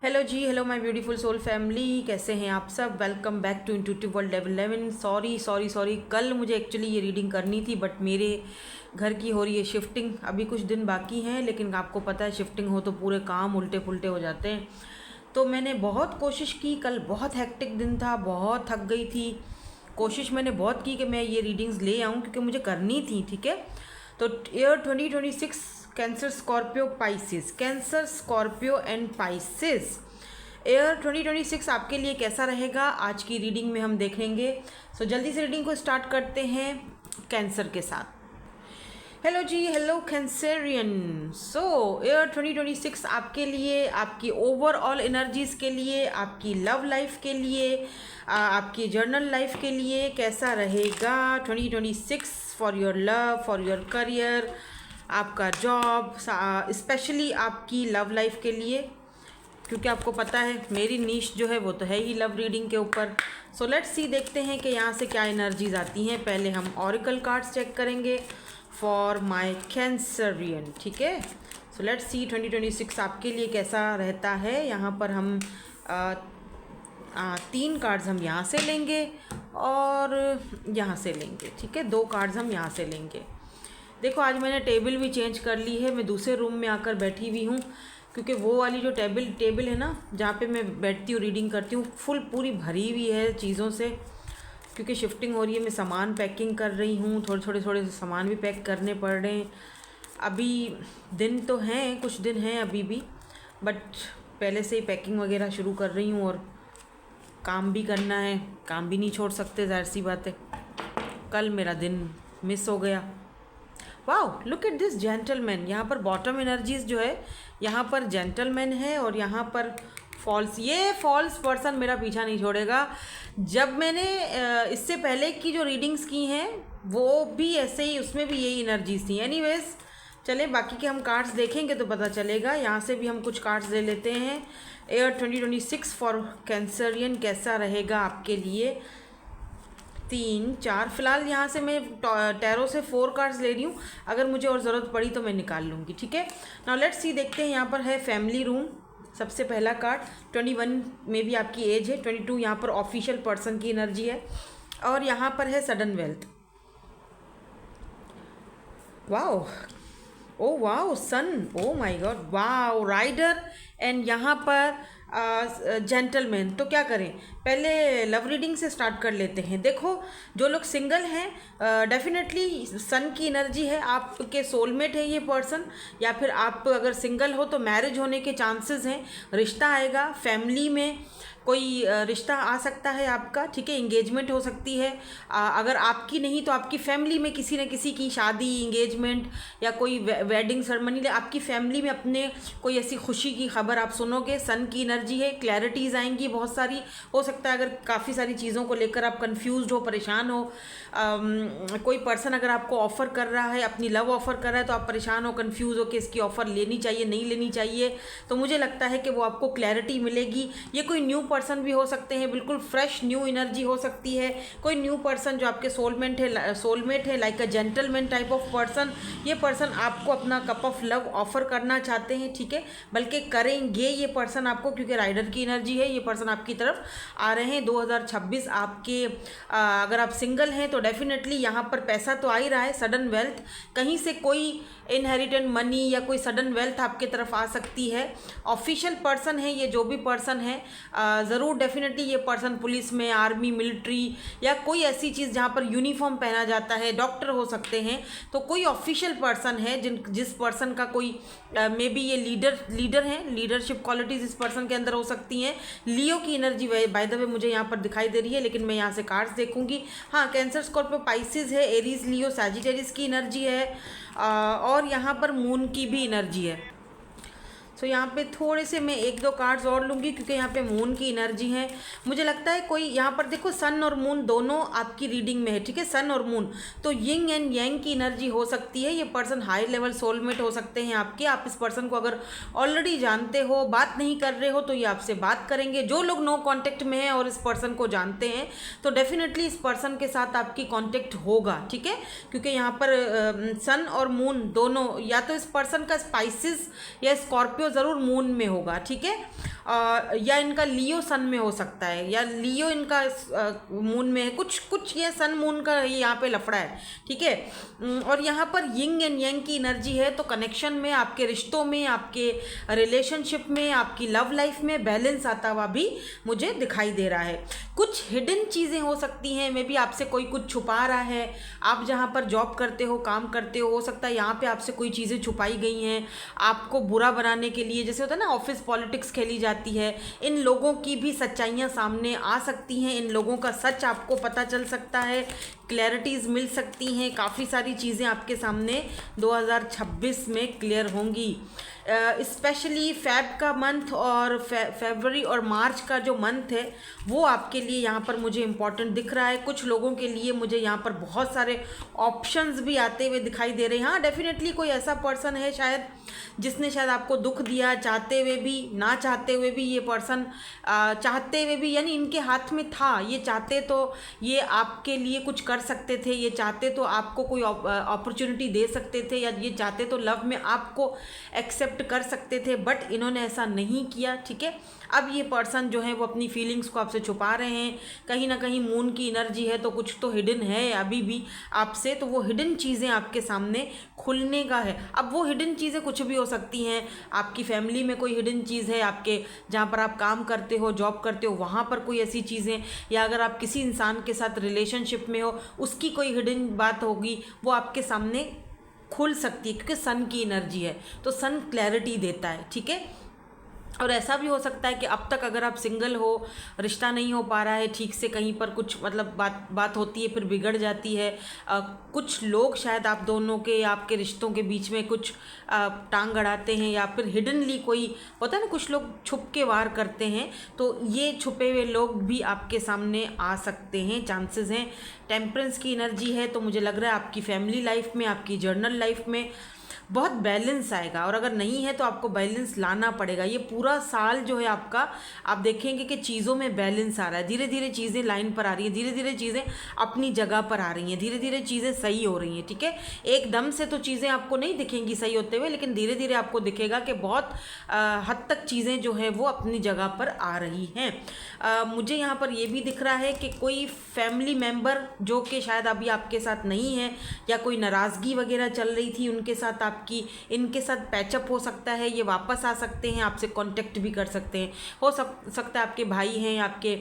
Hello ji, hello my beautiful soul family, कैसे हैं आप सब। Welcome back to intuitive world level 11। Sorry, कल मुझे एक्चुअली ये रीडिंग करनी थी, बट मेरे घर की हो रही है शिफ्टिंग। अभी कुछ दिन बाकी हैं, लेकिन आपको पता है शिफ्टिंग हो तो पूरे काम उल्टे पुल्टे हो जाते हैं। तो मैंने बहुत कोशिश की, कल बहुत हेक्टिक दिन था, बहुत थक गई थी। कोशिश मैंने बहुत की कि मैं ये रीडिंग्स ले आऊँ, क्योंकि मुझे करनी थी। ठीक है, तो year 2026 cancer, Scorpio, Pisces, cancer, Scorpio and Pisces, air 2026 आपके लिए कैसा रहेगा आज की रीडिंग में हम देखेंगे। सो जल्दी से रीडिंग को स्टार्ट करते हैं कैंसर के साथ। Hello ji, hello कैंसरियन। सो ईयर 2026 आपके लिए, आपकी ओवरऑल एनर्जीज के लिए, आपकी लव लाइफ के लिए, आपकी जर्नल लाइफ के लिए कैसा रहेगा 2026 for your love, for your career, आपका जॉब, स्पेशली आपकी लव लाइफ के लिए, क्योंकि आपको पता है मेरी नीश जो है वो तो है ही लव रीडिंग के ऊपर। सो लेट्स सी, देखते हैं कि यहाँ से क्या एनर्जीज आती हैं। पहले हम ऑरिकल कार्ड्स चेक करेंगे फॉर माय कैंसरियन। ठीक है, सो लेट्स सी 2026 आपके लिए कैसा रहता है। यहाँ पर हम 3 कार्ड्स हम यहाँ से लेंगे और यहाँ से लेंगे। ठीक है, 2 कार्ड्स हम यहाँ से लेंगे। देखो, आज मैंने टेबल भी चेंज कर ली है, मैं दूसरे रूम में आकर बैठी हुई हूँ, क्योंकि वो वाली जो टेबल है ना, जहाँ पे मैं बैठती हूँ रीडिंग करती हूँ, फुल पूरी भरी हुई है चीज़ों से, क्योंकि शिफ्टिंग हो रही है। मैं सामान पैकिंग कर रही हूँ, थोड़े से सामान भी पैक करने पड़ रहे हैं। अभी दिन तो हैं, कुछ दिन हैं अभी भी, बट पहले से ही पैकिंग वगैरह शुरू कर रही हूँ, और काम भी करना है, काम भी नहीं छोड़ सकते, ज़ाहिर सी बात है। कल मेरा दिन मिस हो गया। Wow, look at this gentleman. यहाँ पर बॉटम एनर्जीज जो है, यहाँ पर जेंटलमैन है, और यहाँ पर फॉल्स, ये फॉल्स पर्सन मेरा पीछा नहीं छोड़ेगा। जब मैंने इससे पहले की जो रीडिंग्स की हैं वो भी ऐसे ही, उसमें भी यही एनर्जीज थी। एनीवेज, चले बाकी के हम कार्ड्स देखेंगे तो पता चलेगा। यहाँ से भी हम कुछ कार्ड्स ले लेते हैं। ईयर 2026 फॉर कैंसरियन कैसा रहेगा आपके लिए। 3, 4, फिलहाल यहाँ से मैं टैरो से 4 कार्ड्स ले रही हूँ, अगर मुझे और ज़रूरत पड़ी तो मैं निकाल लूँगी। ठीक है, नाउ लेट्स सी, देखते हैं। यहाँ पर है फैमिली रूम, सबसे पहला कार्ड। 21 में भी आपकी एज है, 22 यहाँ पर ऑफिशियल पर्सन की एनर्जी है, और यहाँ पर है sudden wealth. Wow, oh wow, sun, oh my god, wow, rider, and यहाँ पर जेंटलमैन। तो क्या करें, पहले लव रीडिंग से स्टार्ट कर लेते हैं। देखो, जो लोग सिंगल हैं, डेफिनेटली सन की एनर्जी है, आपके सोलमेट है ये पर्सन, या फिर आप अगर सिंगल हो तो मैरिज होने के चांसेस हैं, रिश्ता आएगा, फैमिली में कोई रिश्ता आ सकता है आपका। ठीक है, इंगेजमेंट हो सकती है, अगर आपकी नहीं तो आपकी फैमिली में किसी न किसी की शादी, इंगेजमेंट, या कोई वेडिंग सेरेमनी, आपकी फैमिली में अपने कोई ऐसी खुशी की खबर आप सुनोगे। सन की एनर्जी है, क्लैरिटीज़ आएंगी बहुत सारी। हो सकता है अगर काफ़ी सारी चीज़ों को लेकर आप कंफ्यूज हो, परेशान हो, कोई पर्सन अगर आपको ऑफ़र कर रहा है, अपनी लव ऑफ़र कर रहा है, तो आप परेशान हो, कंफ्यूज हो कि इसकी ऑफ़र लेनी चाहिए नहीं लेनी चाहिए, तो मुझे लगता है कि वो आपको क्लैरिटी मिलेगी। ये कोई न्यू पर्सन भी हो सकते हैं, बिल्कुल फ्रेश न्यू एनर्जी हो सकती है। कोई न्यू पर्सन जो आपके सोलमेट है, like a gentleman type of person. ये पर्सन आपको अपना कप ऑफ लव ऑफर करना चाहते हैं। ठीक है, बल्कि करेंगे ये पर्सन आपको, क्योंकि राइडर की एनर्जी है, ये पर्सन आपकी तरफ आ रहे हैं। 2026 आपके, अगर आप सिंगल हैं तो डेफिनेटली यहाँ पर पैसा तो आ ही रहा है, सडन वेल्थ, कहीं से कोई इनहेरिटेड मनी या कोई सडन वेल्थ आपके तरफ आ सकती है। ऑफिशियल पर्सन है ये, जो भी पर्सन है, ज़रूर डेफिनेटली ये पर्सन पुलिस में, आर्मी, मिलिट्री, या कोई ऐसी चीज़ जहाँ पर यूनिफॉर्म पहना जाता है, डॉक्टर हो सकते हैं। तो कोई ऑफिशियल पर्सन है जिस पर्सन का कोई मे बी ये लीडर हैं, लीडरशिप क्वालिटीज़ इस पर्सन के अंदर हो सकती हैं। लियो की एनर्जी बाय द वे मुझे यहाँ पर दिखाई दे रही है, लेकिन मैं यहाँ से कार्ड्स देखूंगी। हाँ, कैंसर, स्कॉर्पियो, पाइसिस है, एरीज, लियो, सैजिटेरियस की एनर्जी है, और यहाँ पर मून की भी एनर्जी है। सो यहाँ पे थोड़े से मैं 1-2 कार्ड्स और लूँगी, क्योंकि यहाँ पे मून की एनर्जी है। मुझे लगता है कोई यहाँ पर, देखो, सन और मून दोनों आपकी रीडिंग में है। ठीक है, सन और मून, तो यिंग एंड यांग की एनर्जी हो सकती है। ये पर्सन हाई लेवल सोलमेट हो सकते हैं आपके। आप इस पर्सन को अगर ऑलरेडी जानते हो, बात नहीं कर रहे हो, तो ये आपसे बात करेंगे। जो लोग नो कॉन्टेक्ट में हैं और इस पर्सन को जानते हैं, तो डेफिनेटली इस पर्सन के साथ आपकी कॉन्टेक्ट होगा। ठीक है, क्योंकि यहाँ पर सन और मून दोनों, या तो इस पर्सन का स्पाइसिस या स्कॉर्पियो ज़रूर मून में होगा। ठीक है, या इनका लियो सन में हो सकता है, या लियो इनका मून में है, कुछ ये सन मून का यहाँ पे लफड़ा है, ठीक है। और यहाँ पर यिंग एंड यांग की एनर्जी है, तो कनेक्शन में, आपके रिश्तों में, आपके रिलेशनशिप में, आपकी लव लाइफ में बैलेंस आता हुआ भी मुझे दिखाई दे रहा है। कुछ हिडन चीज़ें हो सकती हैं, मे बी आपसे कोई कुछ छुपा रहा है। आप जहाँ पर जॉब करते हो, काम करते हो सकता है यहाँ पे आपसे कोई चीज़ें छुपाई गई हैं आपको बुरा बनाने के लिए। जैसे होता है ना, ऑफिस पॉलिटिक्स खेली जाती है, इन लोगों की भी सच्चाइयाँ सामने आ सकती हैं, इन लोगों का सच आपको पता चल सकता है, क्लैरिटीज़ मिल सकती हैं, काफ़ी सारी चीज़ें आपके सामने 2026 में क्लियर होंगी। स्पेशली फेब का मंथ और फरवरी और मार्च का जो मंथ है वो आपके लिए यहाँ पर मुझे इम्पॉर्टेंट दिख रहा है। कुछ लोगों के लिए मुझे यहाँ पर बहुत सारे ऑप्शंस भी आते हुए दिखाई दे रहे हैं। हाँ, डेफिनेटली कोई ऐसा पर्सन है शायद जिसने शायद आपको दुख दिया, चाहते हुए भी ना चाहते हुए भी। ये पर्सन चाहते हुए भी, यानी इनके हाथ में था, ये चाहते तो ये आपके लिए कुछ कर सकते थे, ये चाहते तो आपको कोई अपॉर्चुनिटी दे सकते थे, या ये चाहते तो लव में आपको एक्सेप्ट कर सकते थे, बट इन्होंने ऐसा नहीं किया, ठीक है। अब ये पर्सन जो है वो अपनी फीलिंग्स को आपसे छुपा रहे हैं। कहीं ना कहीं मून की एनर्जी है, तो कुछ तो हिडन है अभी भी आपसे, तो वो हिडन चीज़ें आपके सामने खुलने का है। अब वो हिडन चीज़ें कुछ भी हो सकती हैं। आपकी फैमिली में कोई हिडन चीज़ है, आपके जहाँ पर आप काम करते हो, जॉब करते हो, वहाँ पर कोई ऐसी चीज़ें, या अगर आप किसी इंसान के साथ रिलेशनशिप में हो, उसकी कोई हिडन बात होगी, वो आपके सामने खुल सकती है, क्योंकि सन की एनर्जी है, तो सन क्लैरिटी देता है, ठीक है। और ऐसा भी हो सकता है कि अब तक अगर आप सिंगल हो, रिश्ता नहीं हो पा रहा है ठीक से, कहीं पर कुछ मतलब बात होती है फिर बिगड़ जाती है। कुछ लोग शायद आप दोनों के, आपके रिश्तों के बीच में कुछ टांग अड़ाते हैं, या फिर हिडनली कोई होता है ना, कुछ लोग छुप के वार करते हैं, तो ये छुपे हुए लोग भी आपके सामने आ सकते हैं, चांसेस हैं। टेम्परेंस की एनर्जी है, तो मुझे लग रहा है आपकी फैमिली लाइफ में, आपकी जर्नल लाइफ में बहुत बैलेंस आएगा, और अगर नहीं है तो आपको बैलेंस लाना पड़ेगा। ये पूरा साल जो है आपका, आप देखेंगे कि चीज़ों में बैलेंस आ रहा है, धीरे धीरे चीज़ें लाइन पर आ रही है, धीरे धीरे चीज़ें अपनी जगह पर आ रही हैं, धीरे धीरे चीज़ें सही हो रही हैं, ठीक है। एकदम से तो चीज़ें आपको नहीं दिखेंगी सही होते हुए, लेकिन धीरे धीरे आपको दिखेगा कि बहुत हद तक चीज़ें जो है वो अपनी जगह पर आ रही हैं। मुझे यहाँ पर ये भी दिख रहा है कि कोई फैमिली मेम्बर जो कि शायद अभी आपके साथ नहीं है, या कोई नाराज़गी वगैरह चल रही थी उनके साथ, आपकी इनके साथ पैचअप हो सकता है, ये वापस आ सकते हैं, आपसे कांटेक्ट भी कर सकते हैं। हो सकता है आपके भाई हैं, आपके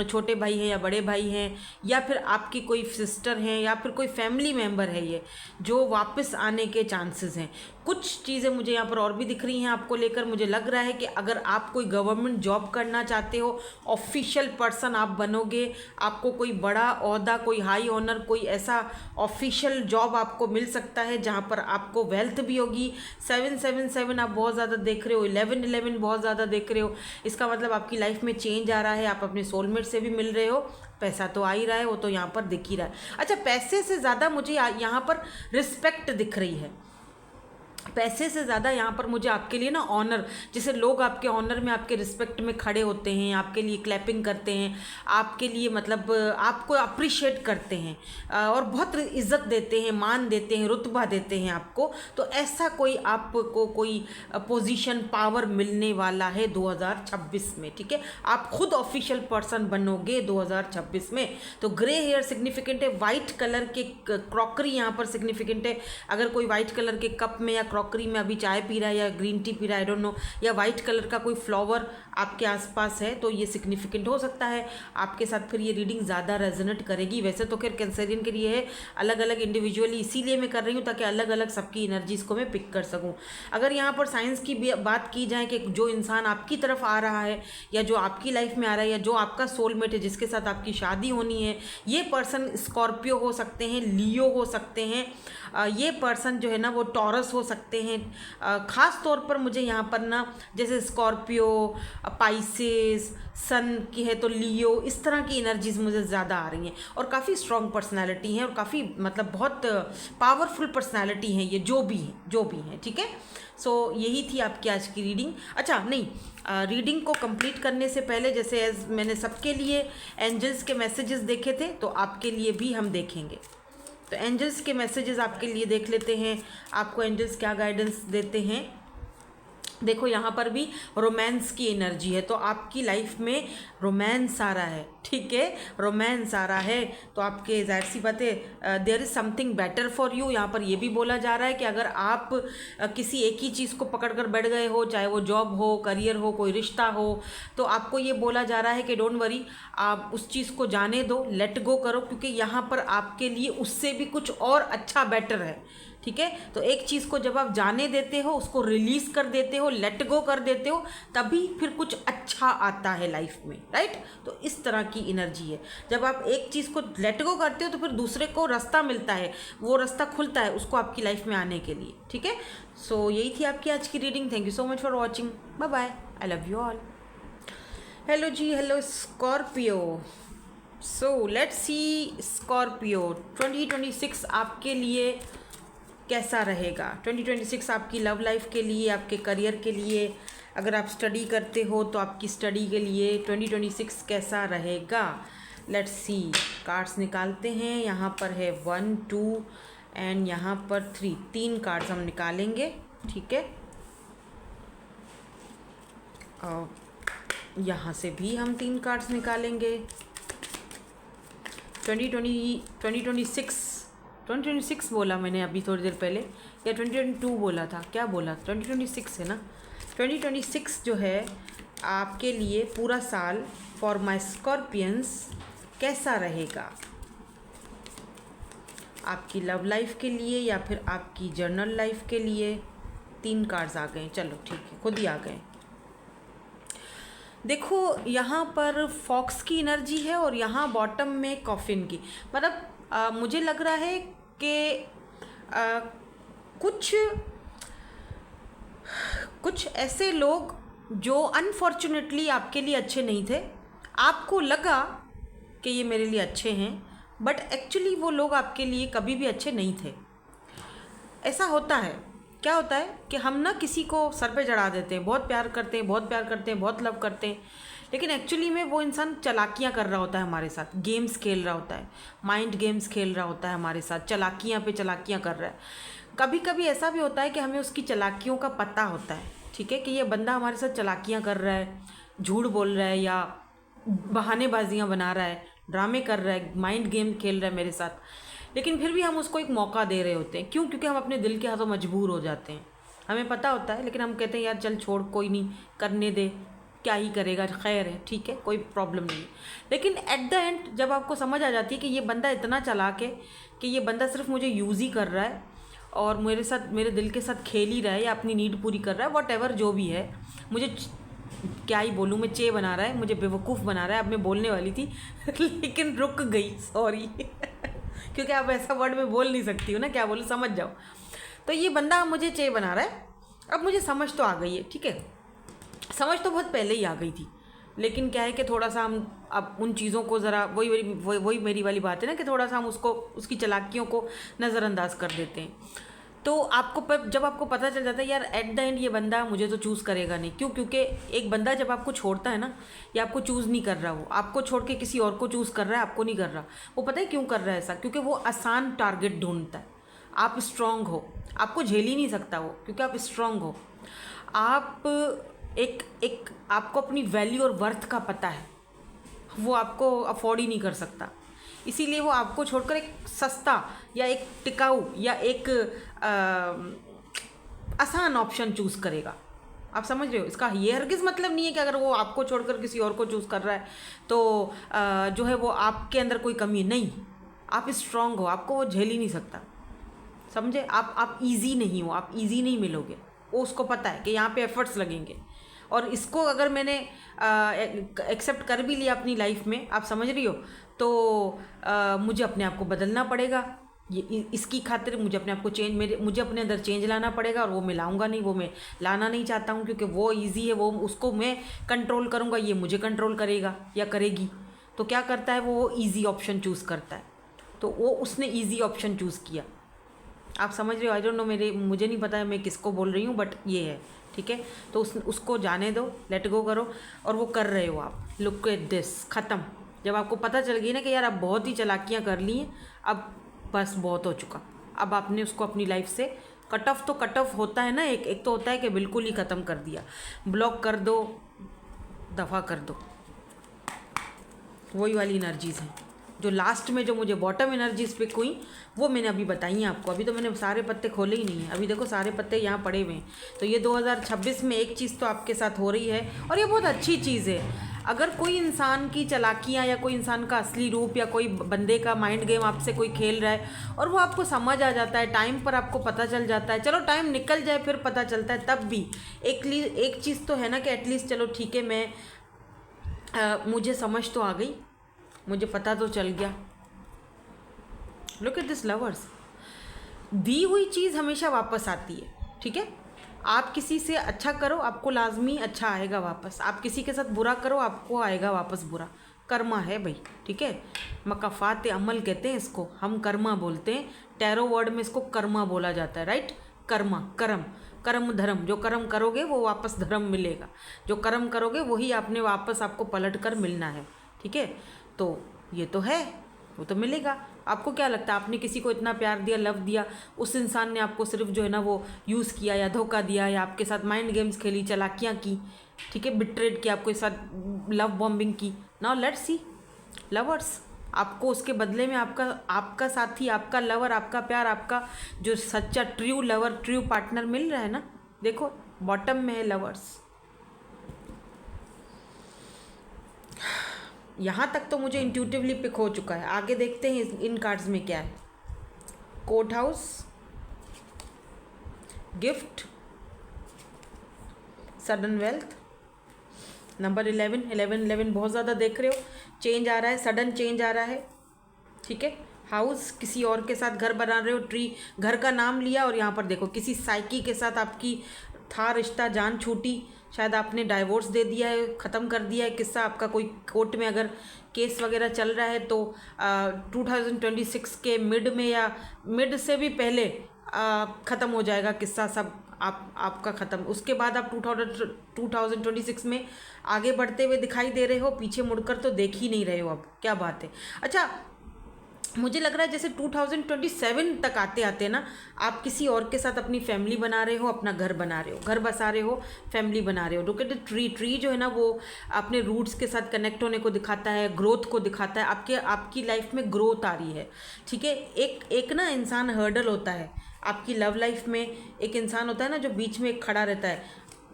छोटे भाई हैं या बड़े भाई हैं, या फिर आपकी कोई सिस्टर हैं, या फिर कोई फैमिली मेम्बर है ये जो वापस आने के चांसेस हैं। कुछ चीज़ें मुझे यहाँ पर और भी दिख रही हैं आपको लेकर। मुझे लग रहा है कि अगर आप कोई गवर्नमेंट जॉब करना चाहते हो, ऑफिशियल पर्सन आप बनोगे, आपको कोई बड़ा ओहदा, कोई हाई ऑनर, कोई ऐसा ऑफिशियल जॉब आपको मिल सकता है जहाँ पर आपको वेल्थ भी होगी। 777 आप बहुत ज़्यादा देख रहे हो, 1111 बहुत ज़्यादा देख रहे हो, इसका मतलब आपकी लाइफ में चेंज आ रहा है, आप अपने सोलमेट से भी मिल रहे हो, पैसा तो आ ही रहा है, वो तो यहाँ पर दिख ही रहा है। अच्छा, पैसे से ज़्यादा मुझे यहाँ पर रिस्पेक्ट दिख रही है, पैसे से ज़्यादा यहाँ पर मुझे आपके लिए ना ऑनर, जैसे लोग आपके ऑनर में, आपके रिस्पेक्ट में खड़े होते हैं, आपके लिए क्लैपिंग करते हैं, आपके लिए मतलब आपको अप्रिशिएट करते हैं, और बहुत इज्जत देते हैं, मान देते हैं, रुतबा देते हैं आपको। तो ऐसा कोई आपको कोई पोजीशन, पावर मिलने वाला है 2026 में, ठीक है। आप खुद ऑफिशियल पर्सन बनोगे 2026 में। तो ग्रे हेयर सिग्निफिकेंट है, वाइट कलर के क्रॉकरी यहाँ पर सिग्निफिकेंट है। अगर कोई वाइट कलर के कप में या क्रॉकरी में अभी चाय पी रहा है या ग्रीन टी पी रहा है, आई डोंट नो, या वाइट कलर का कोई फ्लावर आपके आसपास है, तो ये सिग्निफिकेंट हो सकता है आपके साथ। फिर ये रीडिंग ज़्यादा रेजोनेट करेगी। वैसे तो खैर कैंसरियन के लिए है, अलग अलग इंडिविजुअली इसीलिए मैं कर रही हूँ ताकि अलग अलग सबकी एनर्जीज को मैं पिक कर सकूँ। अगर यहाँ पर साइंस की बात की जाए कि जो इंसान आपकी तरफ आ रहा है, या जो आपकी लाइफ में आ रहा है, या जो आपका सोलमेट है, जिसके साथ आपकी शादी होनी है, ये पर्सन स्कॉर्पियो हो सकते हैं, लियो हो सकते हैं, ये पर्सन जो है ना वो टॉरस हो सकते हैं। ख़ास तौर पर मुझे यहाँ पर ना, जैसे स्कॉर्पियो, पाइसेस, सन की है तो लियो, इस तरह की एनर्जीज मुझे ज़्यादा आ रही हैं, और काफ़ी स्ट्रॉन्ग पर्सनालिटी हैं, और काफ़ी मतलब बहुत पावरफुल पर्सनालिटी हैं ये, जो भी हैं, ठीक है। सो यही थी आपकी आज की रीडिंग। अच्छा नहीं, रीडिंग को कंप्लीट करने से पहले, जैसे एज मैंने सबके लिए एंजल्स के मैसेजेस देखे थे, तो आपके लिए भी हम देखेंगे। तो एंजल्स के मैसेजेस आपके लिए देख लेते हैं, आपको एंजल्स क्या गाइडेंस देते हैं देखो यहाँ पर भी रोमांस की एनर्जी है, तो आपकी लाइफ में रोमांस आ रहा है, ठीक है, रोमांस आ रहा है, तो आपके जाहिर सी बात है there is something better for you. यहाँ पर ये भी बोला जा रहा है कि अगर आप किसी एक ही चीज़ को पकड़ कर बैठ गए हो, चाहे वो जॉब हो, करियर हो, कोई रिश्ता हो, तो आपको ये बोला जा रहा है कि डोंट वरी, आप उस चीज़ को जाने दो, लेट गो करो, क्योंकि यहाँ पर आपके लिए उससे भी कुछ और अच्छा बेटर है, ठीक है। तो एक चीज़ को जब आप जाने देते हो, उसको रिलीज़ कर देते हो, लेट गो कर देते हो, तभी फिर कुछ अच्छा आता है लाइफ में, राइट। तो इस तरह की एनर्जी है, जब आप एक चीज़ को लेट गो करते हो तो फिर दूसरे को रास्ता मिलता है, वो रास्ता खुलता है उसको आपकी लाइफ में आने के लिए, ठीक है। सो यही थी आपकी आज की reading. Thank you so much for watching, bye bye, I love you all. Hello ji, hello Scorpio. So let's see Scorpio 2026 आपके लिए कैसा रहेगा। 2026 आपकी लव लाइफ के लिए, आपके करियर के लिए, अगर आप स्टडी करते हो तो आपकी स्टडी के लिए 2026 कैसा रहेगा। लेट्स सी, कार्ड्स निकालते हैं। यहाँ पर है 1 2 एंड यहाँ पर 3, 3 कार्ड्स हम निकालेंगे, ठीक है। और यहाँ से भी हम 3 कार्ड्स निकालेंगे। 2026 बोला मैंने अभी थोड़ी देर पहले, या 2022 बोला था, क्या बोला, 2026 है ना। 2026 जो है आपके लिए पूरा साल फॉर माई स्कॉर्पियंस कैसा रहेगा, आपकी लव लाइफ के लिए या फिर आपकी जर्नल लाइफ के लिए। 3 कार्ड्स आ गए, चलो ठीक है, खुद ही आ गए। देखो यहाँ पर फॉक्स की एनर्जी है और यहाँ बॉटम में कॉफिन की, मतलब मुझे लग रहा है कि कुछ ऐसे लोग जो अनफॉर्चुनेटली आपके लिए अच्छे नहीं थे, आपको लगा कि ये मेरे लिए अच्छे हैं, बट एक्चुअली वो लोग आपके लिए कभी भी अच्छे नहीं थे। ऐसा होता है, क्या होता है कि हम ना किसी को सर पे चढ़ा देते हैं, बहुत प्यार करते हैं, बहुत प्यार करते हैं, बहुत लव करते हैं, लेकिन एक्चुअली में वो इंसान चालाकियाँ कर रहा होता है हमारे साथ, गेम्स खेल रहा होता है, माइंड गेम्स खेल रहा होता है हमारे साथ, चालाकियाँ पे चालाकियाँ कर रहा है। कभी कभी ऐसा भी होता है कि हमें उसकी चालाकियों का पता होता है, ठीक है, कि ये बंदा हमारे साथ चालाकियाँ कर रहा है, झूठ बोल रहा है या बहानेबाजियाँ बना रहा है, ड्रामे कर रहा है, माइंड गेम खेल रहा है मेरे साथ, लेकिन फिर भी हम उसको एक मौका दे रहे होते हैं। क्यों? क्योंकि हम अपने दिल के हाथों मजबूर हो जाते हैं, हमें पता होता है, लेकिन हम कहते हैं यार चल छोड़, कोई नहीं, करने दे, क्या ही करेगा, खैर है, ठीक है, कोई प्रॉब्लम नहीं है। लेकिन एट द एंड जब आपको समझ आ जाती है कि ये बंदा इतना चालाक है कि ये बंदा सिर्फ मुझे यूज़ ही कर रहा है और मेरे साथ, मेरे दिल के साथ खेल ही रहा है या अपनी नीड पूरी कर रहा है, वॉट एवर जो भी है, मुझे क्या ही बोलूँ मैं, चे बना रहा है, मुझे बेवकूफ़ बना रहा है। अब मैं बोलने वाली थी लेकिन रुक गई, सॉरी क्योंकि आप ऐसा वर्ड में बोल नहीं सकती हो ना, क्या बोलूँ, समझ जाओ। तो ये बंदा मुझे चे बना रहा है। अब मुझे समझ तो आ गई है, ठीक है, समझ तो बहुत पहले ही आ गई थी, लेकिन क्या है कि थोड़ा सा हम अब उन चीज़ों को ज़रा, वही मेरी वाली बात है ना, कि थोड़ा सा हम उसको, उसकी चालाकियों को नज़रअंदाज कर देते हैं। तो आपको जब आपको पता चल जाता है यार एट द एंड ये बंदा मुझे तो चूज़ करेगा नहीं। क्यों? क्योंकि एक बंदा जब आपको छोड़ता है ना, या आपको चूज़ नहीं कर रहा, वो आपको छोड़ के किसी और को चूज़ कर रहा है, आपको नहीं कर रहा, वो पता है क्यों कर रहा है ऐसा? क्योंकि वो आसान टारगेट ढूंढता है। आप स्ट्रॉन्ग हो, आपको झेल ही नहीं सकता वो, क्योंकि आप स्ट्रॉन्ग हो, आप एक आपको अपनी वैल्यू और वर्थ का पता है, वो आपको अफोर्ड ही नहीं कर सकता, इसीलिए वो आपको छोड़कर एक सस्ता या एक टिकाऊ या एक आसान ऑप्शन चूज़ करेगा। आप समझ रहे हो? इसका ये हरगिज़ मतलब नहीं है कि अगर वो आपको छोड़कर किसी और को चूज़ कर रहा है तो जो है वो आपके अंदर कोई कमी नहीं, आप स्ट्रॉन्ग हो, आपको वो झेल ही नहीं सकता, समझे? आप इजी नहीं हो, आप इजी नहीं मिलोगे, वो उसको पता है कि यहाँ पे एफर्ट्स लगेंगे। और इसको अगर मैंने एक्सेप्ट कर भी लिया अपनी लाइफ में, आप समझ रही हो, तो मुझे अपने आप को बदलना पड़ेगा, ये इसकी खातिर मुझे अपने आप को मुझे अपने अंदर चेंज लाना पड़ेगा, और वो मैं लाऊंगा नहीं, वो मैं लाना नहीं चाहता हूँ, क्योंकि वो इजी है, वो उसको मैं कंट्रोल करूँगा, ये मुझे कंट्रोल करेगा या करेगी। तो क्या करता है वो ईजी ऑप्शन चूज़ करता है, तो वो उसने ईजी ऑप्शन चूज़ किया। आप समझ रहे हो? आई डोंट नो, मुझे नहीं पता है मैं किसको बोल रही हूँ, बट ये है, ठीक है। तो उसको जाने दो, लेट गो करो, और वो कर रहे हो आप। लुक एट दिस, ख़त्म। जब आपको पता चल गई ना कि यार अब बहुत ही चालाकियाँ कर ली हैं, अब बस बहुत हो चुका, अब आपने उसको अपनी लाइफ से कट ऑफ तो कट ऑफ होता है ना, एक एक तो होता है कि बिल्कुल ही ख़त्म कर दिया, ब्लॉक कर दो, दफ़ा कर दो, वही वाली एनर्जीज़ हैं। जो लास्ट में जो मुझे बॉटम एनर्जीज पिक हुई वो मैंने अभी बताई हैं आपको। अभी तो मैंने सारे पत्ते खोले ही नहीं हैं, अभी देखो सारे पत्ते यहाँ पड़े हुए हैं। तो ये 2026 में एक चीज़ तो आपके साथ हो रही है और ये बहुत अच्छी चीज़ है। अगर कोई इंसान की चालाकियाँ या कोई इंसान का असली रूप या कोई बंदे का माइंड गेम आपसे कोई खेल रहा है और वो आपको समझ आ जाता है, टाइम पर आपको पता चल जाता है, चलो टाइम निकल जाए फिर पता चलता है, तब भी एक चीज़ तो है ना कि एटलीस्ट चलो ठीक है, मुझे समझ तो आ गई, मुझे पता तो चल गया। लुक एट दिस लवर्स, दी हुई चीज़ हमेशा वापस आती है, ठीक है। आप किसी से अच्छा करो, आपको लाजमी अच्छा आएगा वापस। आप किसी के साथ बुरा करो, आपको आएगा वापस बुरा। कर्मा है भाई, ठीक है। मकाफात अमल कहते हैं इसको, हम कर्मा बोलते हैं। टैरो वर्ड में इसको कर्मा बोला जाता है, राइट। कर्मा, कर्म, कर्म धर्म। जो कर्म करोगे वो वापस धर्म मिलेगा, जो कर्म करोगे वही आपने वापस आपको पलट कर मिलना है, ठीक है। तो ये तो है, वो तो मिलेगा। आपको क्या लगता है, आपने किसी को इतना प्यार दिया, लव दिया, उस इंसान ने आपको सिर्फ जो है ना वो यूज़ किया या धोखा दिया या आपके साथ माइंड गेम्स खेली, चालाकियाँ की, ठीक है, बिट्रेड किया, आपके साथ लव बॉम्बिंग की। नाउ लेट्स सी लवर्स, आपको उसके बदले में आपका साथी, आपका लवर, आपका प्यार, आपका जो सच्चा ट्रू लवर, ट्रू पार्टनर मिल रहा है ना। देखो बॉटम में है लवर्स। यहाँ तक तो मुझे इंट्यूटिवली पिक हो चुका है। आगे देखते हैं इन कार्ड्स में क्या है। Court house, gift, sudden wealth, number 11 बहुत ज़्यादा देख रहे हो। चेंज आ रहा है, सडन चेंज आ रहा है, ठीक है। हाउस, किसी और के साथ घर बना रहे हो। ट्री, घर का नाम लिया और यहाँ पर देखो किसी साइकी के साथ आपकी था रिश्ता, जान छूटी, शायद आपने डाइवोर्स दे दिया है, ख़त्म कर दिया है किस्सा आपका। कोई कोर्ट में अगर केस वगैरह चल रहा है तो 2026 के मिड में या मिड से भी पहले ख़त्म हो जाएगा किस्सा सब, आपका ख़त्म। उसके बाद आप 2026 में आगे बढ़ते हुए दिखाई दे रहे हो, पीछे मुड़कर तो देख ही नहीं रहे हो। अब क्या बात है। अच्छा, मुझे लग रहा है जैसे 2027 तक आते आते ना आप किसी और के साथ अपनी फैमिली बना रहे हो, अपना घर बना रहे हो, घर बसा रहे हो, फैमिली बना रहे हो। Look at the tree, tree जो है ना वो अपने रूट्स के साथ कनेक्ट होने को दिखाता है, ग्रोथ को दिखाता है। आपकी लाइफ में ग्रोथ आ रही है, ठीक है। एक ना इंसान हर्डल होता है आपकी लव लाइफ में, एक इंसान होता है ना जो बीच में एक खड़ा रहता है,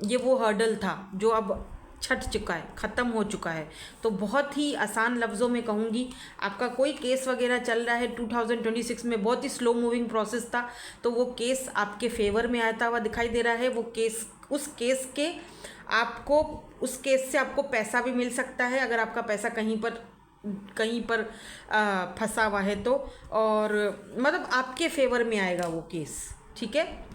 ये वो हर्डल था जो अब छट चुका है, ख़त्म हो चुका है। तो बहुत ही आसान लफ्ज़ों में कहूँगी, आपका कोई केस वगैरह चल रहा है 2026 में, बहुत ही स्लो मूविंग प्रोसेस था, तो वो केस आपके फेवर में आता हुआ दिखाई दे रहा है। वो केस, उस केस से आपको पैसा भी मिल सकता है, अगर आपका पैसा कहीं पर फंसा हुआ है तो, और मतलब आपके फेवर में आएगा वो केस, ठीक है।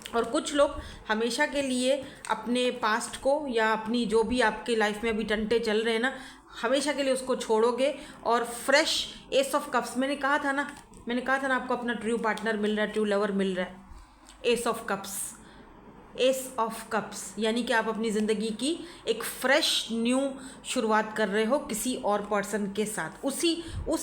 और कुछ लोग हमेशा के लिए अपने पास्ट को या अपनी जो भी आपके लाइफ में अभी टंटे चल रहे हैं ना, हमेशा के लिए उसको छोड़ोगे और फ्रेश एस ऑफ कप्स, मैंने कहा था ना आपको अपना ट्रू पार्टनर मिल रहा है, ट्रू लवर मिल रहा है। S of cups, S of cups यानी कि आप अपनी ज़िंदगी की एक फ्रेश न्यू शुरुआत कर रहे हो किसी और पर्सन के साथ। उस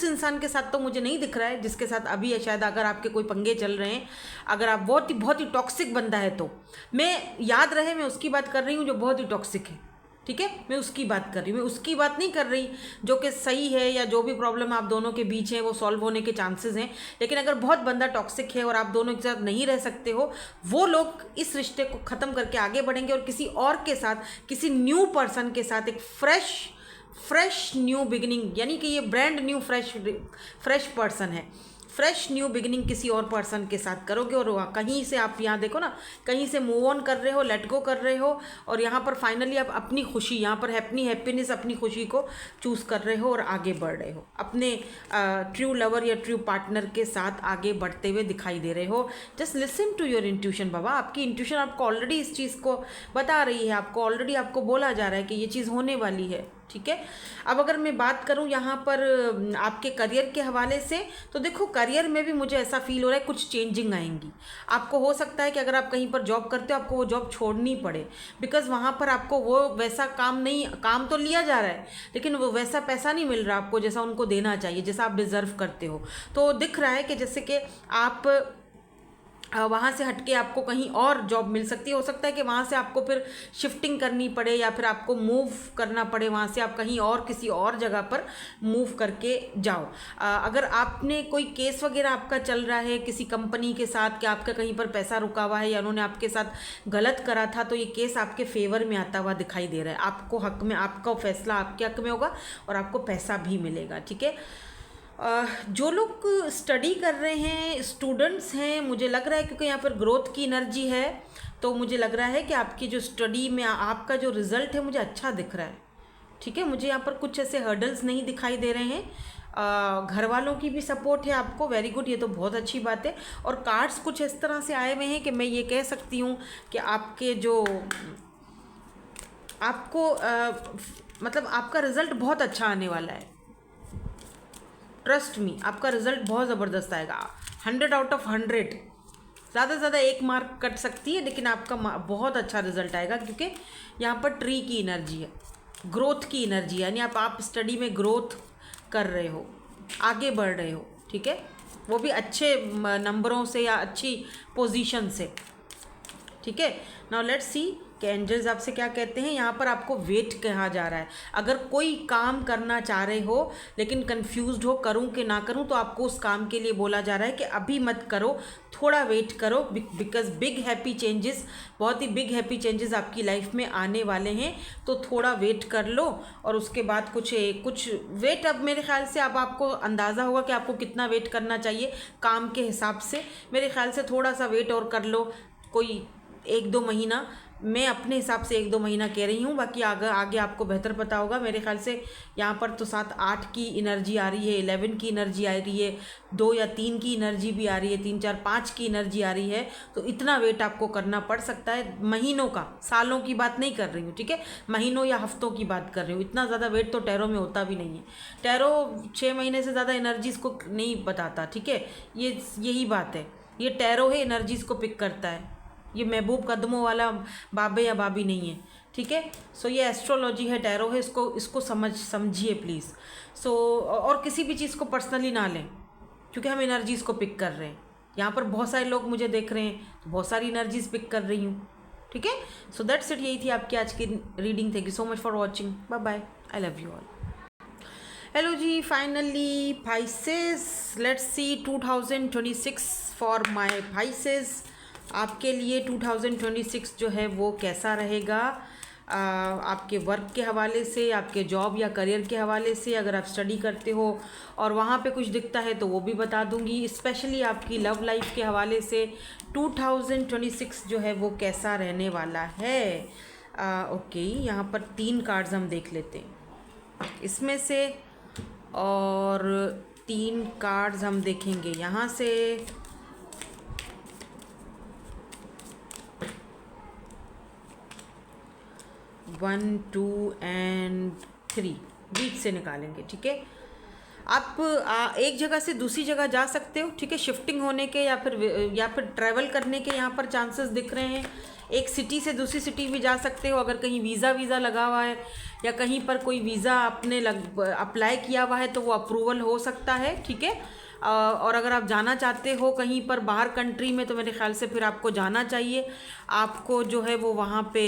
इंसान के साथ तो मुझे नहीं दिख रहा है जिसके साथ अभी है। शायद अगर आपके कोई पंगे चल रहे हैं, अगर आप बहुत ही टॉक्सिक बंदा है, तो मैं याद रहे मैं उसकी बात कर रही हूँ जो बहुत ही टॉक्सिक है, ठीक है। मैं उसकी बात कर रही हूँ, मैं उसकी बात नहीं कर रही जो कि सही है, या जो भी प्रॉब्लम आप दोनों के बीच है वो सॉल्व होने के चांसेस हैं। लेकिन अगर बहुत बंदा टॉक्सिक है और आप दोनों के साथ नहीं रह सकते हो, वो लोग इस रिश्ते को ख़त्म करके आगे बढ़ेंगे और किसी और के साथ, किसी न्यू पर्सन के साथ एक फ्रेश न्यू बिगिनिंग, यानी कि ये ब्रांड न्यू फ्रेश पर्सन है, फ्रेश न्यू बिगिनिंग किसी और पर्सन के साथ करोगे। और कहीं से आप यहाँ देखो ना, कहीं से मूव ऑन कर रहे हो, लेट गो कर रहे हो, और यहाँ पर फाइनली आप अपनी खुशी, यहाँ पर हैप्पीनेस, अपनी खुशी को चूज़ कर रहे हो और आगे बढ़ रहे हो, अपने ट्रू लवर या ट्रू पार्टनर के साथ आगे बढ़ते हुए दिखाई दे रहे हो। Just listen to your intuition बाबा। आपकी इंट्यूशन आपको ऑलरेडी इस चीज़ को बता रही है, आपको बोला जा रहा है कि ये चीज़ होने वाली है, ठीक है। अब अगर मैं बात करूं यहाँ पर आपके करियर के हवाले से, तो देखो करियर में भी मुझे ऐसा फील हो रहा है कुछ चेंजिंग आएंगी। आपको हो सकता है कि अगर आप कहीं पर जॉब करते हो, आपको वो जॉब छोड़नी पड़े, बिकॉज़ वहाँ पर आपको वो वैसा काम तो लिया जा रहा है, लेकिन वो वैसा पैसा नहीं मिल रहा आपको जैसा उनको देना चाहिए, जैसा आप डिज़र्व करते हो। तो दिख रहा है कि जैसे कि आप वहाँ से हटके आपको कहीं और जॉब मिल सकती है। हो सकता है कि वहाँ से आपको फिर शिफ्टिंग करनी पड़े या फिर आपको मूव करना पड़े, वहाँ से आप कहीं और किसी और जगह पर मूव करके जाओ। अगर आपने कोई केस वगैरह आपका चल रहा है किसी कंपनी के साथ कि आपका कहीं पर पैसा रुका हुआ है या उन्होंने आपके साथ गलत करा था, तो ये केस आपके फेवर में आता हुआ दिखाई दे रहा है। आपको हक में, आपका फैसला आपके हक में होगा और आपको पैसा भी मिलेगा। ठीक है, जो लोग स्टडी कर रहे हैं, स्टूडेंट्स हैं, मुझे लग रहा है क्योंकि यहाँ पर ग्रोथ की एनर्जी है, तो मुझे लग रहा है कि आपकी जो स्टडी में आपका जो रिज़ल्ट है मुझे अच्छा दिख रहा है। ठीक है, मुझे यहाँ पर कुछ ऐसे हर्डल्स नहीं दिखाई दे रहे हैं। घर वालों की भी सपोर्ट है आपको, वेरी गुड, ये तो बहुत अच्छी बात है। और कार्ड्स कुछ इस तरह से आए हुए हैं कि मैं ये कह सकती हूँ कि आपके जो आपको मतलब आपका रिज़ल्ट बहुत अच्छा आने वाला है। ट्रस्ट मी, आपका रिज़ल्ट बहुत ज़बरदस्त आएगा। 100 आउट ऑफ 100, ज़्यादा से ज़्यादा 1 मार्क कट सकती है, लेकिन आपका बहुत अच्छा रिज़ल्ट आएगा क्योंकि यहाँ पर ट्री की एनर्जी है, ग्रोथ की एनर्जी है, यानी आप स्टडी में ग्रोथ कर रहे हो, आगे बढ़ रहे हो। ठीक है, वो भी अच्छे नंबरों से या अच्छी पोजीशन से। ठीक है, नाउ लेट्स सी कि एंजल्स आपसे क्या कहते हैं। यहाँ पर आपको वेट कहा जा रहा है। अगर कोई काम करना चाह रहे हो लेकिन कंफ्यूज्ड हो करूँ कि ना करूँ, तो आपको उस काम के लिए बोला जा रहा है कि अभी मत करो, थोड़ा वेट करो, बिकॉज बिग हैप्पी चेंजेस, बहुत ही बिग हैप्पी चेंजेस आपकी लाइफ में आने वाले हैं। तो थोड़ा वेट कर लो और उसके बाद कुछ वेट, अब मेरे ख्याल से अब आपको अंदाज़ा होगा कि आपको कितना वेट करना चाहिए काम के हिसाब से। मेरे ख्याल से थोड़ा सा वेट और कर लो, कोई 1-2 महीना, मैं अपने हिसाब से 1-2 महीना कह रही हूँ, बाकी आगे आपको बेहतर पता होगा। मेरे ख्याल से यहाँ पर तो 7-8 की एनर्जी आ रही है, 11 की एनर्जी आ रही है, 2 या 3 की एनर्जी भी आ रही है, 3-4-5 की एनर्जी आ रही है। तो इतना वेट आपको करना पड़ सकता है, महीनों का, सालों की बात नहीं कर रही हूँ। ठीक है, महीनों या हफ्तों की बात कर रही हूँ। इतना ज़्यादा वेट तो टैरो में होता भी नहीं है। टैरो 6 महीने से ज़्यादा एनर्जीज़ को नहीं बताता। ठीक है, यही बात है, ये टैरो है, एनर्जीज़ को पिक करता है। ये महबूब कदमों वाला बाबे या बाबी नहीं है। ठीक है, सो ये एस्ट्रोलॉजी है, टैरो है, इसको समझिए प्लीज़। सो और किसी भी चीज़ को पर्सनली ना लें, क्योंकि हम एनर्जीज़ को पिक कर रहे हैं। यहाँ पर बहुत सारे लोग मुझे देख रहे हैं, तो बहुत सारी एनर्जीज़ पिक कर रही हूँ। ठीक है, सो दैट्स इट, यही थी आपकी आज की reading. Thank you so much for watching, bye bye, I love you all. Hello ji, finally Pisces, let's see 2026 for my Pisces. आपके लिए 2026 जो है वो कैसा रहेगा, आपके वर्क के हवाले से, आपके जॉब या करियर के हवाले से। अगर आप स्टडी करते हो और वहाँ पे कुछ दिखता है तो वो भी बता दूँगी। स्पेशली आपकी लव लाइफ के हवाले से 2026 जो है वो कैसा रहने वाला है। ओके, यहाँ पर 3 कार्ड्स हम देख लेते हैं इसमें से, और 3 कार्ड्स हम देखेंगे यहाँ से। 1, 2 एंड 3 बीच से निकालेंगे। ठीक है, आप एक जगह से दूसरी जगह जा सकते हो। ठीक है, शिफ्टिंग होने के या फिर ट्रैवल करने के यहाँ पर चांसेस दिख रहे हैं। एक सिटी से दूसरी सिटी भी जा सकते हो, अगर कहीं वीज़ा लगा हुआ है या कहीं पर कोई वीज़ा आपने अप्लाई किया हुआ है तो वो अप्रूवल हो सकता है। ठीक है, और अगर आप जाना चाहते हो कहीं पर बाहर कंट्री में, तो मेरे ख्याल से फिर आपको जाना चाहिए। आपको जो है वो वहाँ पे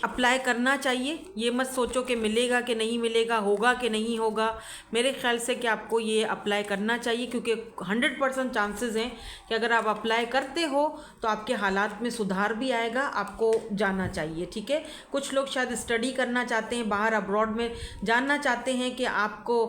अप्लाई करना चाहिए। ये मत सोचो कि मिलेगा कि नहीं मिलेगा, होगा कि नहीं होगा। मेरे ख्याल से कि आपको ये अप्लाई करना चाहिए, क्योंकि 100% चांसेस हैं कि अगर आप अप्लाई करते हो तो आपके हालात में सुधार भी आएगा। आपको जाना चाहिए। ठीक है, कुछ लोग शायद स्टडी करना चाहते हैं, बाहर अब्रॉड में जानना चाहते हैं कि आपको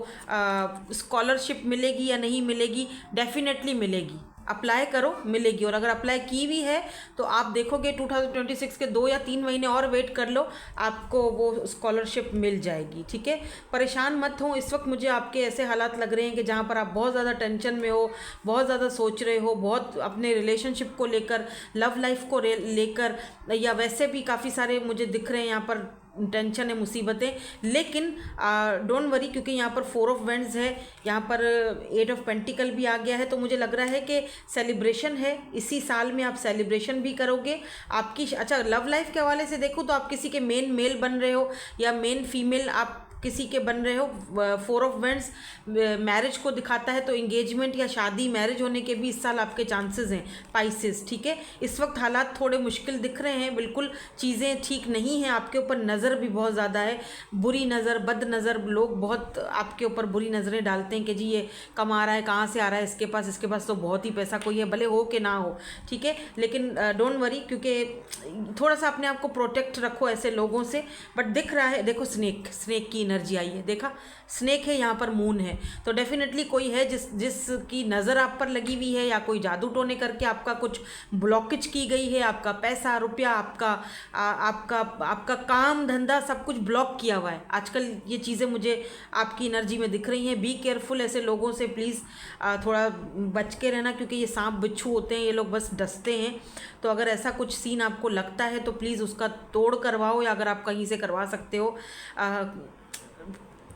स्कॉलरशिप मिलेगी या नहीं मिलेगी। डेफिनेटली मिलेगी, अप्लाई करो, मिलेगी। और अगर अप्लाई की भी है तो आप देखोगे 2026 के 2 या 3 महीने और वेट कर लो, आपको वो स्कॉलरशिप मिल जाएगी। ठीक है, परेशान मत हो। इस वक्त मुझे आपके ऐसे हालात लग रहे हैं कि जहाँ पर आप बहुत ज़्यादा टेंशन में हो, बहुत ज़्यादा सोच रहे हो, बहुत अपने रिलेशनशिप को लेकर, लव लाइफ को लेकर, या वैसे भी काफ़ी सारे मुझे दिख रहे हैं यहाँ पर टेंशन है, मुसीबतें। लेकिन डोंट वरी, क्योंकि यहाँ पर 4 ऑफ वेंड्स है, यहाँ पर 8 ऑफ पेंटिकल भी आ गया है। तो मुझे लग रहा है कि सेलिब्रेशन है, इसी साल में आप सेलिब्रेशन भी करोगे। आपकी अच्छा लव लाइफ के हवाले से देखो तो आप किसी के मेन मेल बन रहे हो या मेन फीमेल आप किसी के बन रहे हो। 4 ऑफ वेंट्स मैरिज को दिखाता है, तो इंगेजमेंट या शादी मैरिज होने के भी इस साल आपके चांसेस हैं पाइसेस, ठीक है। इस वक्त हालात थोड़े मुश्किल दिख रहे हैं, बिल्कुल चीज़ें ठीक नहीं हैं, आपके ऊपर नज़र भी बहुत ज़्यादा है, बुरी नज़र, बद नज़र, लोग बहुत आपके ऊपर बुरी नज़रें डालते हैं कि जी ये कमा रहा है, कहाँ से आ रहा है, इसके पास तो बहुत ही पैसा कोई है, भले हो कि ना हो, ठीक है। लेकिन डोंट वरी, क्योंकि थोड़ा सा अपने आप को प्रोटेक्ट रखो ऐसे लोगों से। बट दिख रहा है, देखो स्नेक की एनर्जी आई है, देखा स्नेक है, यहाँ पर मून है, तो डेफिनेटली कोई है जिसकी नज़र आप पर लगी हुई है, या कोई जादू टोने करके आपका कुछ ब्लॉकेज की गई है, आपका पैसा रुपया, आपका काम धंधा सब कुछ ब्लॉक किया हुआ है। आजकल ये चीज़ें मुझे आपकी एनर्जी में दिख रही हैं। बी केयरफुल ऐसे लोगों से, प्लीज़ थोड़ा बच के रहना, क्योंकि ये सांप बिच्छू होते हैं, ये लोग बस डसते हैं। तो अगर ऐसा कुछ सीन आपको लगता है तो प्लीज़ उसका तोड़ करवाओ, या अगर आप कहीं से करवा सकते हो,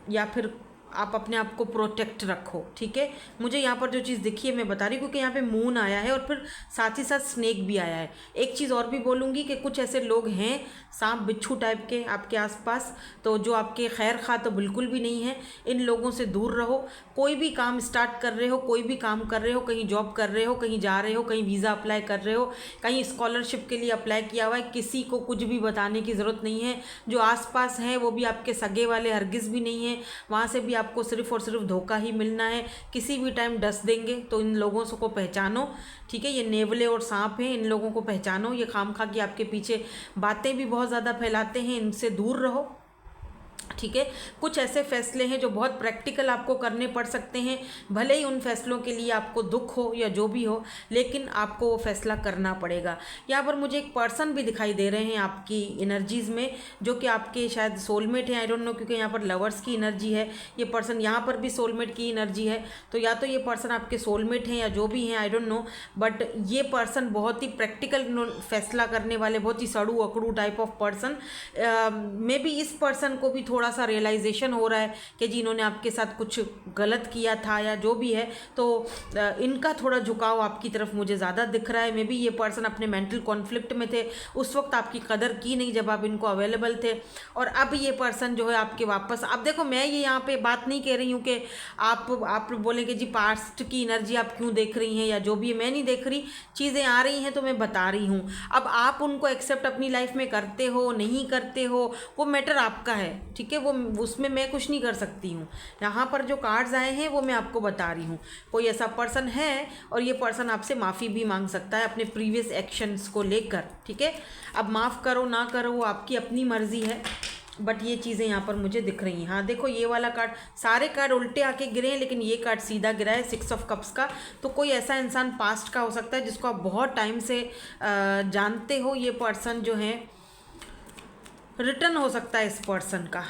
या फिर आप अपने आप को प्रोटेक्ट रखो, ठीक है। मुझे यहाँ पर जो चीज़ दिखी है मैं बता रही हूँ, क्योंकि यहाँ पे मून आया है और फिर साथ ही साथ स्नेक भी आया है। एक चीज़ और भी बोलूँगी कि कुछ ऐसे लोग हैं सांप बिच्छू टाइप के आपके आसपास, तो जो आपके खैर खा तो बिल्कुल भी नहीं है। इन लोगों से दूर रहो। कोई भी काम स्टार्ट कर रहे हो, कोई भी काम कर रहे हो, कहीं जॉब कर रहे हो, कहीं जा रहे हो, कहीं वीज़ा अप्लाई कर रहे हो, कहीं स्कॉलरशिप के लिए अप्लाई किया हुआ है, किसी को कुछ भी बताने की ज़रूरत नहीं है। जो आसपास हैं वो भी आपके सगे वाले हरगिज़ भी नहीं है, वहाँ से भी आपको सिर्फ और सिर्फ धोखा ही मिलना है, किसी भी टाइम डस देंगे। तो इन लोगों को पहचानो, ठीक है। ये नेवले और सांप हैं, इन लोगों को पहचानो। ये खामखा की आपके पीछे बातें भी बहुत ज़्यादा फैलाते हैं, इनसे दूर रहो, ठीक है। कुछ ऐसे फैसले हैं जो बहुत प्रैक्टिकल आपको करने पड़ सकते हैं, भले ही उन फैसलों के लिए आपको दुख हो या जो भी हो, लेकिन आपको वो फैसला करना पड़ेगा। यहाँ पर मुझे एक पर्सन भी दिखाई दे रहे हैं आपकी एनर्जीज़ में, जो कि आपके शायद सोलमेट हैं, आई डोंट नो, क्योंकि यहाँ पर लवर्स की एनर्जी है। ये पर्सन, यहाँ पर भी सोलमेट की एनर्जी है, तो या तो ये पर्सन आपके सोलमेट हैं या जो भी हैं, आई डोंट नो। बट ये पर्सन बहुत ही प्रैक्टिकल फैसला करने वाले, बहुत ही सड़ू अकड़ू type of person. Maybe इस पर्सन को भी थोड़ा सा रियलाइजेशन हो रहा है कि जी इन्होंने आपके साथ कुछ गलत किया था या जो भी है, तो इनका थोड़ा झुकाव आपकी तरफ मुझे ज़्यादा दिख रहा है। मे बी ये पर्सन अपने मेंटल कॉन्फ्लिक्ट में थे, उस वक्त आपकी कदर की नहीं जब आप इनको अवेलेबल थे, और अब ये पर्सन जो है आपके वापस। अब देखो, मैं ये यहाँ पे बात नहीं कह रही हूँ कि आप बोलेंगे जी पास्ट की एनर्जी आप क्यों देख रही हैं या जो भी है, मैं नहीं देख रही, चीज़ें आ रही हैं तो मैं बता रही हूँ। अब आप उनको एक्सेप्ट अपनी लाइफ में करते हो नहीं करते हो, वो मैटर आपका है, ठीक है। वो उसमें मैं कुछ नहीं कर सकती हूँ। यहाँ पर जो कार्ड्स आए हैं वो मैं आपको बता रही हूँ। कोई ऐसा पर्सन है और ये पर्सन आपसे माफ़ी भी मांग सकता है अपने प्रीवियस एक्शंस को लेकर, ठीक है। अब माफ़ करो ना करो वो आपकी अपनी मर्ज़ी है, बट ये चीज़ें यहाँ पर मुझे दिख रही हैं। हाँ देखो, ये वाला कार्ड, सारे कार्ड उल्टे आके गिरे हैं, लेकिन ये कार्ड सीधा गिरा है, 6 ऑफ कप्स का। तो कोई ऐसा इंसान पास्ट का हो सकता है जिसको आप बहुत टाइम से जानते हो। ये पर्सन जो है रिटर्न हो सकता है इस पर्सन का,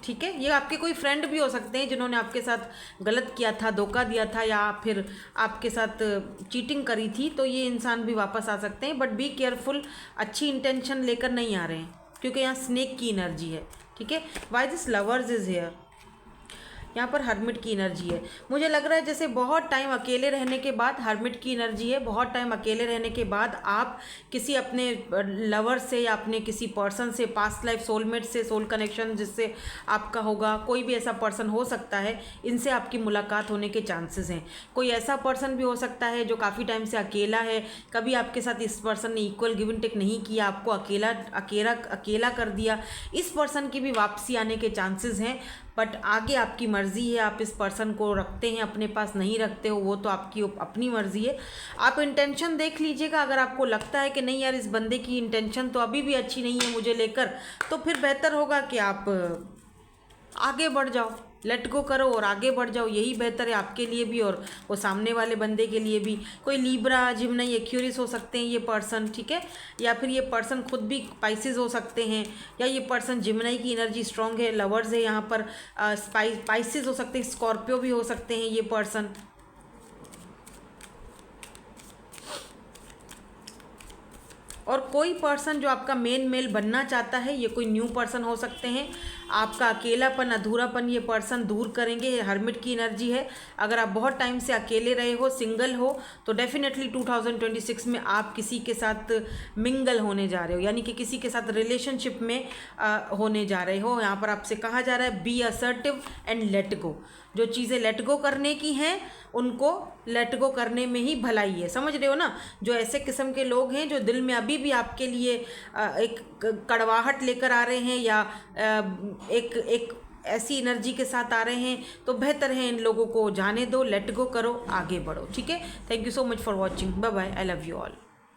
ठीक है। ये आपके कोई फ्रेंड भी हो सकते हैं जिन्होंने आपके साथ गलत किया था, धोखा दिया था, या फिर आपके साथ चीटिंग करी थी, तो ये इंसान भी वापस आ सकते हैं। बट बी केयरफुल, अच्छी इंटेंशन लेकर नहीं आ रहे हैं, क्योंकि यहाँ स्नेक की एनर्जी है, ठीक है। Why this lovers is here, यहाँ पर हर्मिट की एनर्जी है। मुझे लग रहा है जैसे बहुत टाइम अकेले रहने के बाद, हर्मिट की एनर्जी है, बहुत टाइम अकेले रहने के बाद आप किसी अपने लवर से या अपने किसी पर्सन से, पास्ट लाइफ सोलमेट से, सोल कनेक्शन जिससे आपका होगा, कोई भी ऐसा पर्सन हो सकता है, इनसे आपकी मुलाकात होने के चांसेस हैं। कोई ऐसा पर्सन भी हो सकता है जो काफ़ी टाइम से अकेला है, कभी आपके साथ इस पर्सन ने इक्वल गिव एंड टेक नहीं किया, आपको अकेला कर दिया। इस पर्सन की भी वापसी आने के चांसेस हैं, बट आगे आपकी मर्ज़ी है, आप इस पर्सन को रखते हैं अपने पास, नहीं रखते हो, वो तो आपकी अपनी मर्ज़ी है। आप इंटेंशन देख लीजिएगा, अगर आपको लगता है कि नहीं यार इस बंदे की इंटेंशन तो अभी भी अच्छी नहीं है मुझे लेकर, तो फिर बेहतर होगा कि आप आगे बढ़ जाओ, लेट गो करो और आगे बढ़ जाओ। यही बेहतर है आपके लिए भी और वो सामने वाले बंदे के लिए भी। कोई लीब्रा, जिम्नी, एक्यूरियस हो सकते हैं ये पर्सन, ठीक है। या फिर ये पर्सन खुद भी पाइसेस हो सकते हैं, या ये पर्सन जिम्नी की एनर्जी स्ट्रॉन्ग है, लवर्स है यहाँ पर, पाइसेस हो सकते हैं, स्कॉर्पियो भी हो सकते हैं ये पर्सन। और कोई पर्सन जो आपका मेन मेल बनना चाहता है, ये कोई न्यू पर्सन हो सकते हैं, आपका अकेलापन, अधूरापन ये पर्सन दूर करेंगे। ये हर्मिट की एनर्जी है। अगर आप बहुत टाइम से अकेले रहे हो, सिंगल हो, तो डेफिनेटली 2026 में आप किसी के साथ मिंगल होने जा रहे हो, यानी कि किसी के साथ रिलेशनशिप में होने जा रहे हो। यहाँ पर आपसे कहा जा रहा है be assertive and let go. जो चीज़ें लेट गो करने की हैं उनको लेट गो करने में ही भलाई है, समझ रहे हो ना। जो ऐसे किस्म के लोग हैं जो दिल में अभी भी आपके लिए एक कड़वाहट लेकर आ रहे हैं या एक ऐसी एनर्जी के साथ आ रहे हैं, तो बेहतर है इन लोगों को जाने दो, लेट गो करो, आगे बढ़ो। ठीक है, thank you so much for watching, bye bye, I love you all.